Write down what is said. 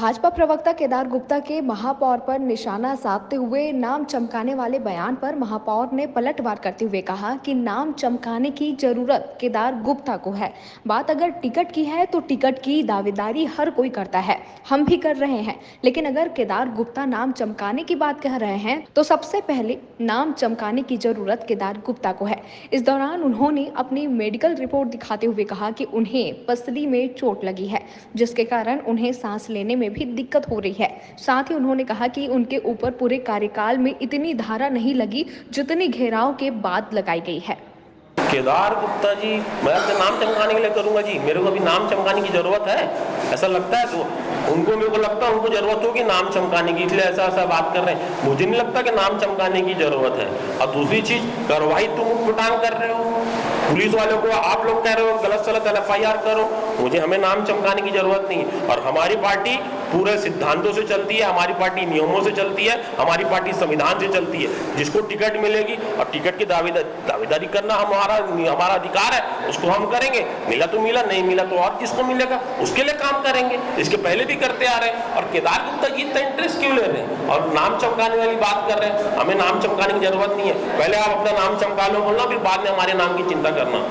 भाजपा प्रवक्ता केदार गुप्ता के महापौर पर निशाना साधते हुए नाम चमकाने वाले बयान पर महापौर ने पलटवार करते हुए कहा कि नाम चमकाने की जरूरत केदार गुप्ता को है। बात अगर टिकट की है तो टिकट की दावेदारी हर कोई करता है, हम भी कर रहे हैं, लेकिन अगर केदार गुप्ता नाम चमकाने की बात कह रहे हैं तो सबसे पहले नाम चमकाने की जरूरत केदार गुप्ता को है। इस दौरान उन्होंने अपनी मेडिकल रिपोर्ट दिखाते हुए कहा कि उन्हें पसली में चोट लगी है, जिसके कारण उन्हें सांस लेने में भी दिक्कत हो रही है। साथ ही उन्होंने कहा कि उनके ऊपर पूरे कार्यकाल में इतनी धारा नहीं लगी जितनी घेराव के बाद लगाई गई है। केदार गुप्ता जी, मैं अपने नाम चमकाने के लिए करूंगा जी? मेरे को अभी नाम चमकाने की जरूरत है ऐसा लगता है? तो उनको, मेरे को लगता है उनको जरूरत होगी नाम चमकाने की, इसलिए ऐसा बात कर रहे हैं। मुझे नहीं लगता कि नाम चमकाने की जरूरत है। और दूसरी चीज, कार्रवाई तुम उटपटांग कर रहे हो, पुलिस वालों को आप लोग कह रहे हो गलत सलत FIR करो। हमें नाम चमकाने की जरूरत नहीं है। और हमारी पार्टी पूरे सिद्धांतों से चलती है, हमारी पार्टी नियमों से चलती है, हमारी पार्टी संविधान से चलती है। जिसको टिकट मिलेगी और टिकट की दावेदारी करना हमारा अधिकार है, उसको हम करेंगे। मिला तो मिला, नहीं मिला तो और किसको मिलेगा, उसके लिए काम करेंगे। इसके पहले भी करते आ रहे हैं। और केदार गुप्ता जी इतना इंटरेस्ट क्यों ले रहे हैं और नाम चमकाने वाली बात कर रहे हैं? हमें नाम चमकाने की जरूरत नहीं है। पहले आप अपना नाम चमका लो बोलना, फिर बाद में हमारे नाम की चिंता करना।